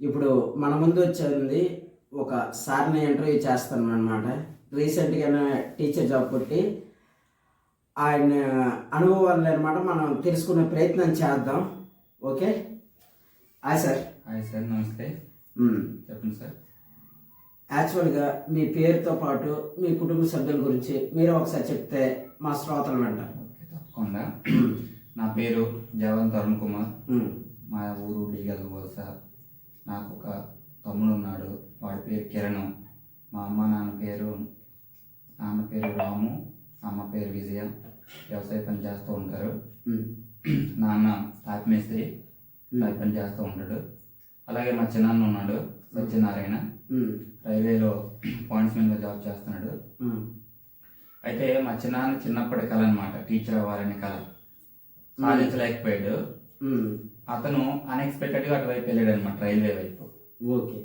ఇప్పుడు మన ముందు వచ్చింది ఒక సార్ని ఇంటర్వ్యూ చేస్తాను అనమాట. రీసెంట్గానే టీచర్ జాబ్ కొట్టి ఆయన అనుభవాలు అనమాట మనం తెలుసుకునే ప్రయత్నం చేద్దాం. Okay, hi sir. Hi sir, నమస్తే. చెప్పండి సార్. యాక్చువల్గా మీ పేరుతో పాటు మీ కుటుంబ సభ్యుల గురించి మీరు ఒకసారి చెప్తే మా శ్రోతలు వింటారు. ఓకే, తప్పకుండా. నా పేరు జవన్ తరుణ్ కుమార్. మా ఊరు డీగల్ వలస. నాకు ఒక తమ్ముడు ఉన్నాడు, వాడి పేరు కిరణ్. మా నాన్న పేరు రాము, అమ్మ పేరు విజయ. వ్యవసాయ పని చేస్తూ ఉంటారు. నాన్న టాప్ మేస్త్రి, టాప్ పని చేస్తూ ఉంటాడు. అలాగే మా చిన్నాన్న ఉన్నాడు, సత్యనారాయణ, రైల్వేలో పాయింట్స్మెన్గా జాబ్ చేస్తున్నాడు. అయితే మా చిన్నాన్న చిన్నప్పటి కళ అనమాట, టీచర్ అవ్వాలనే కళ. సాధించలేకపోయాడు. అతను అన్ఎక్స్పెక్టెడ్గా అటువైపు వెళ్ళాడు అనమాట, రైల్వే వైపు. ఓకే,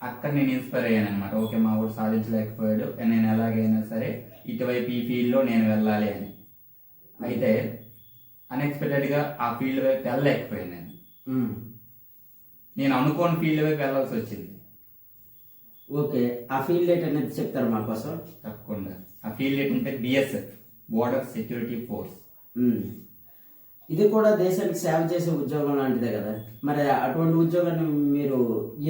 అక్కడ నేను ఇన్స్పైర్ అయ్యాను అనమాట. ఓకే, మా ఊరు సాధించలేకపోయాడు, నేను ఎలాగైనా సరే ఇటువైపు ఈ ఫీల్డ్లో నేను వెళ్ళాలి అని. అయితే అన్ఎక్స్పెక్టెడ్గా ఆ ఫీల్డ్ వైపు వెళ్ళలేకపోయాను. నేను అనుకోని ఫీల్డ్ వైపు వెళ్ళాల్సి వచ్చింది. ఓకే, ఆ ఫీల్డ్ ఏంటనేది చెప్తారు మా కోసం? తప్పకుండా. ఆ ఫీల్డ్ ఏంటంటే BSF, బోర్డర్ సెక్యూరిటీ ఫోర్స్. ఇది కూడా దేశానికి సేవ చేసే ఉద్యోగం లాంటిదే కదా. మరి అటువంటి ఉద్యోగాన్ని మీరు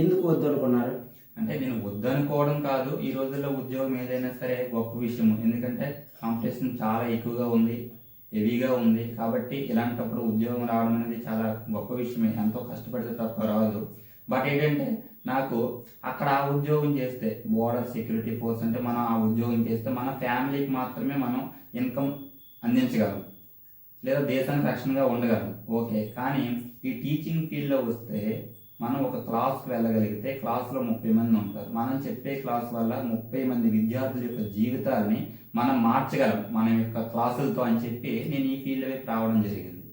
ఎందుకు వద్దనుకున్నారు? అంటే నేను వద్దనుకోవడం కాదు, ఈ రోజుల్లో ఉద్యోగం ఏదైనా సరే గొప్ప విషయం. ఎందుకంటే కాంపిటీషన్ చాలా ఎక్కువగా ఉంది, హెవీగా ఉంది. కాబట్టి ఇలాంటప్పుడు ఉద్యోగం రావడం అనేది చాలా గొప్ప విషయమే. ఎంతో కష్టపడితే తప్ప రాదు. బట్ ఏంటంటే నాకు అక్కడ ఆ ఉద్యోగం చేస్తే, బోర్డర్ సెక్యూరిటీ ఫోర్స్ అంటే మనం ఆ ఉద్యోగం చేస్తే మన ఫ్యామిలీకి మాత్రమే మనం ఇన్కమ్ అందించగలం, లేదా దేశానికి రక్షణగా ఉండగలం. ఓకే, కానీ ఈ టీచింగ్ ఫీల్డ్లో వస్తే మనం ఒక క్లాస్కి వెళ్ళగలిగితే క్లాస్లో 30 మంది ఉంటారు. మనం చెప్పే క్లాస్ వల్ల 30 మంది విద్యార్థుల యొక్క జీవితాలని మనం మార్చగలం మన యొక్క క్లాసులతో అని చెప్పి నేను ఈ ఫీల్డ్ వైపు రావడం జరిగింది.